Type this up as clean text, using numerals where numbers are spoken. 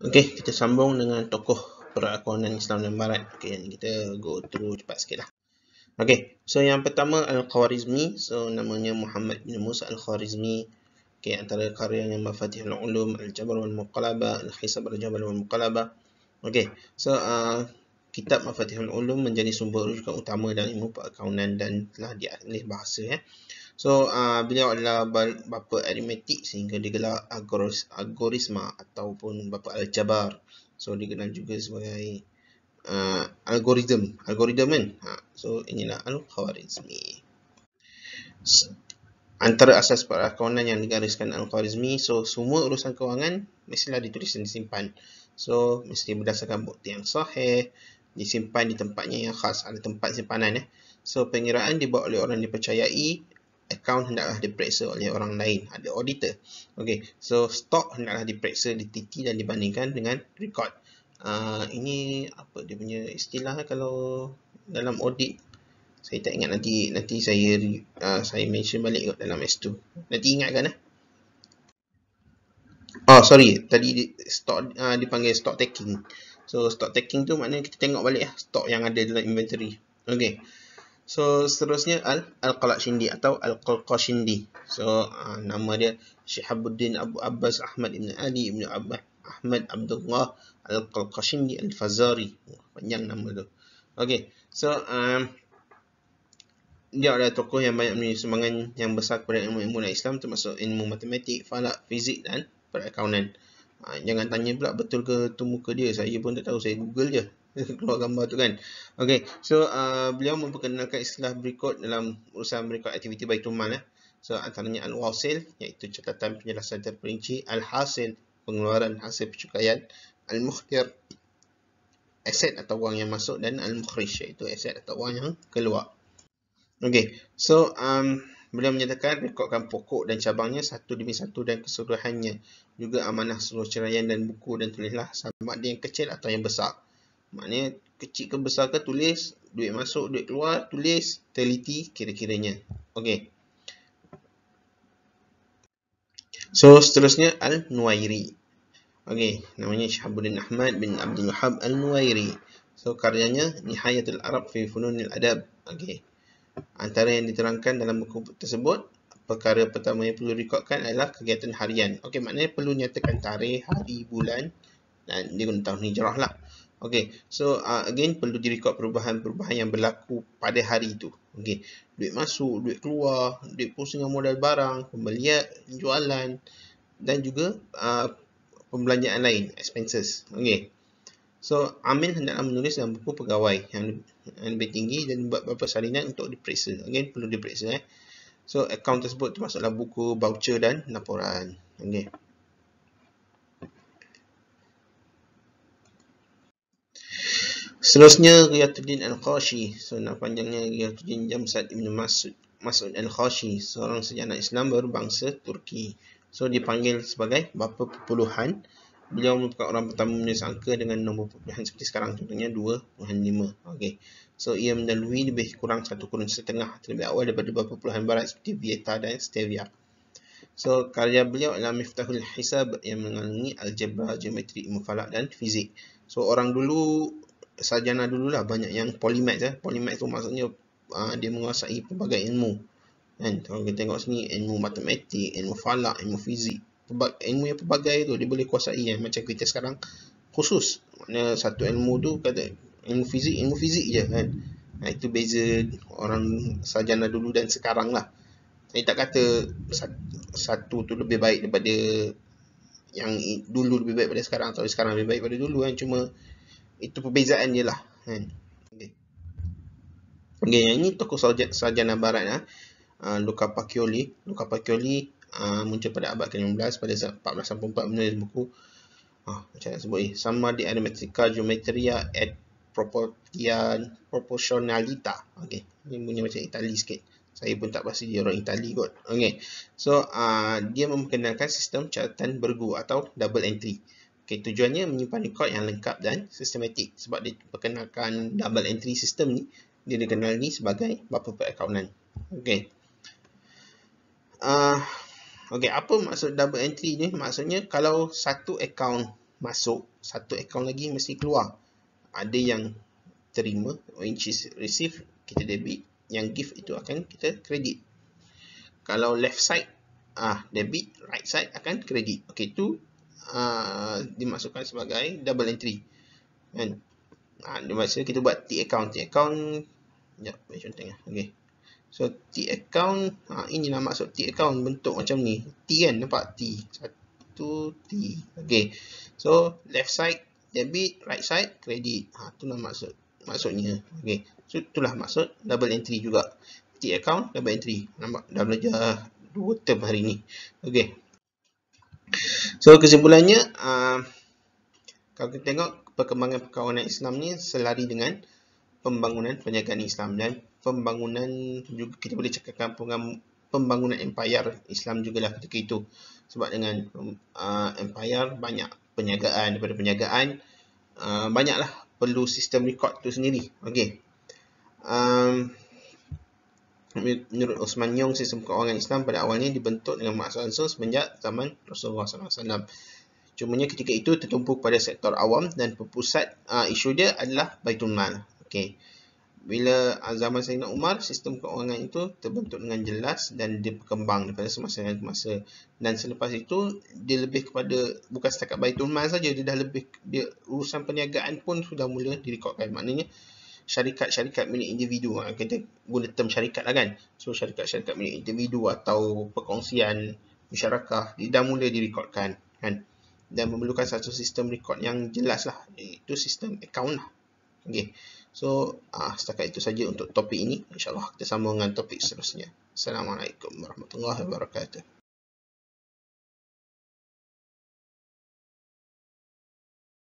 Okey, kita sambung dengan tokoh perakuanan Islam dan Barat. Okey, kita go through cepat sikit lah. Okey, so yang pertama Al-Khwarizmi. So namanya Muhammad bin Musa Al-Khwarizmi. Okey, antara karyanya Mafatihul Ulum, Al-Jabr wal Muqalabah, Al-Hisab Al-Jabr wal Muqalabah. Okey, so kitab Mafatihul Ulum menjadi sumber rujukan utama dalam ilmu perakaunan dan telah dialih bahasa ya. So beliau adalah bapa aritmetik sehingga digelar algorisma ataupun bapa al-jabar. So dikenal juga sebagai algoritma kan. So inilah Al-Khwarizmi. Antara asas perakaunan yang digariskan Al-Khwarizmi, so semua urusan kewangan mestilah ditulis dan disimpan. So mesti berdasarkan bukti yang sahih, disimpan di tempatnya yang khas, ada tempat simpanan ya. So pengiraan dibuat oleh orang dipercayai, akaun hendaklah diperiksa oleh orang lain, ada auditor. Okey, so stok hendaklah diperiksa, dititi dan dibandingkan dengan rekod. Ini apa dia punya istilah kalau dalam audit, saya tak ingat, nanti saya mention balik dalam S2. Nanti ingatkan Oh sorry, tadi stok dipanggil stock taking. So stock taking tu maknanya kita tengok balik stok yang ada dalam inventory. Okey. So seterusnya Al-Qalaqshindi atau Al-Qalqashindi. So nama dia Shihabuddin Abu Abbas Ahmad ibn Ali ibn Ahmad Abdullah Al-Qalqashindi Al-Fazari. Panjang nama tu. Okey. So dia adalah tokoh yang banyak memberi sumbangan yang besar kepada ilmu-ilmu Islam, termasuk ilmu matematik, falak, fizik dan perakaunan. Jangan tanya pula betul ke tu muka dia, saya pun tak tahu, saya Google je keluar gambar tu kan. Okey, so beliau memperkenalkan istilah berikut dalam urusan berikut aktiviti Baitul Mal. So antaranya Al-Wasil, iaitu catatan penjelasan terperinci, Al-Hasil, pengeluaran hasil percukaian, Al-Mukhtir, aset atau wang yang masuk, dan Al-Mukhrij, iaitu aset atau wang yang keluar. Okey, so beliau menyatakan rekodkan pokok dan cabangnya satu demi satu dan keseluruhannya. Juga amanah seluruh ceraian dan buku, dan tulislah sama ada yang kecil atau yang besar. Maknanya kecil ke besar ke tulis, duit masuk, duit keluar, tulis, teliti kira-kiranya. Okey. So seterusnya Al-Nuwairi. Okey, namanya Shihabuddin Ahmad bin Abdul Wahhab Al-Nuwairi. So karyanya Nihayatul Arab fi Fununil Adab. Okey. Antara yang diterangkan dalam buku tersebut, perkara pertama yang perlu rekodkan adalah kegiatan harian. Okey, maknanya perlu nyatakan tarikh, hari, bulan, dan dia guna tahun hijrah lah. Okey, so again perlu direkod perubahan-perubahan yang berlaku pada hari itu. Okey, duit masuk, duit keluar, duit pusingan modal barang, pembelian, jualan, dan juga pembelanjaan lain, expenses. Okey. So, amil hendaklah menulis dalam buku pegawai yang lebih tinggi dan buat beberapa salinan untuk diperiksa. Again, perlu diperiksa. So, akaun tersebut termasuklah buku, voucher dan laporan. Okay. Seterusnya, Riyatuddin Al-Qashi. So, nama panjangnya Riyatuddin Jamsad Ibn Mas'ud Al-Qashi, seorang sejarah Islam berbangsa Turki. So, dipanggil sebagai Bapa Perpuluhan. Beliau merupakan orang pertama menulis angka dengan nombor perpuluhan seperti sekarang, contohnya 2.5. Okey. So ia mendahului lebih kurang 1 kurun setengah terlebih awal daripada beberapa perpuluhan barat seperti Vieta dan Stevia. So karya beliau adalah Miftahul Hisab yang mengandungi algebra, geometri, ilmu falak dan fizik. So orang dulu, sarjana dululah banyak yang polymath. Polymath tu maksudnya dia menguasai pelbagai ilmu. Kan? Kalau kita tengok sini, ilmu matematik, ilmu falak, ilmu fizik, ilmu yang pelbagai tu dia boleh kuasai yang macam kita sekarang khusus. Maknanya satu ilmu tu kata ilmu fizik je kan. Itu beza orang sarjana dulu dan sekarang lah. Saya tak kata satu tu lebih baik daripada yang dulu lebih baik daripada sekarang, atau sekarang lebih baik daripada dulu kan. Cuma itu perbezaan je lah kan. Okay, yang ini tokoh sarjana barat Luca Pacioli. Muncul pada abad ke-15, pada 1484 menulis buku macam nak sebut Summa di Arithmetica Geometria et Proportionalita. Okey, ini bunyi macam Itali sikit. Saya pun tak pasti dia orang Itali kot. Okey. So dia memperkenalkan sistem catatan bergu atau double entry. Okey, tujuannya menyimpan rekod yang lengkap dan sistematik. Sebab dia perkenalkan double entry system ni, dia dikenali sebagai bapa perakaunan. Okey. Okey, apa maksud double entry ni? Maksudnya kalau satu akaun masuk, satu akaun lagi mesti keluar. Ada yang terima, which is receive, kita debit. Yang give itu akan kita kredit. Kalau left side debit, right side akan kredit. Okey, itu dimasukkan sebagai double entry. Kan? Dia maksud kita buat T account. Sekejap, bagi contohnya. Okey. So T account, ini lah maksud T account, bentuk macam ni. T kan, nampak T. Satu T. Okey. So left side debit, right side kredit. Itulah maksudnya. Okey. So itulah maksud double entry juga. T account double entry. Nampak dah belajar 2 term hari ni. Okey. So kesimpulannya, kalau kita tengok perkembangan perkawanan Islam ni selari dengan pembangunan perniagaan Islam, dan pembangunan juga kita boleh cakapkan pembangunan empire Islam jugalah ketika itu. Sebab dengan empire banyak perniagaan, daripada perniagaan banyaklah perlu sistem record tu sendiri. Okey. Menurut Osman Yong, sistem keuangan Islam pada awalnya dibentuk dengan maksud langsung semenjak zaman Rasulullah SAW. Cumanya ketika itu tertumpu pada sektor awam dan berpusat isu dia adalah Baitul Mal. Okey. Bila zaman Sayyidina Umar, sistem keuangan itu terbentuk dengan jelas dan dia berkembang daripada semasa ke masa. Dan selepas itu dia lebih kepada bukan setakat Baitul Mal saja, dia dah lebih urusan perniagaan pun sudah mula direkodkan. Maknanya syarikat-syarikat milik individu, kita guna term syarikat lah kan. So syarikat-syarikat milik individu atau perkongsian musyarakah dia dah mula direkodkan kan. Dan memerlukan satu sistem rekod yang jelas lah, iaitu sistem account lah. Okay. So setakat itu saja untuk topik ini. InsyaAllah kita sambung dengan topik seterusnya. Assalamualaikum warahmatullahi wabarakatuh.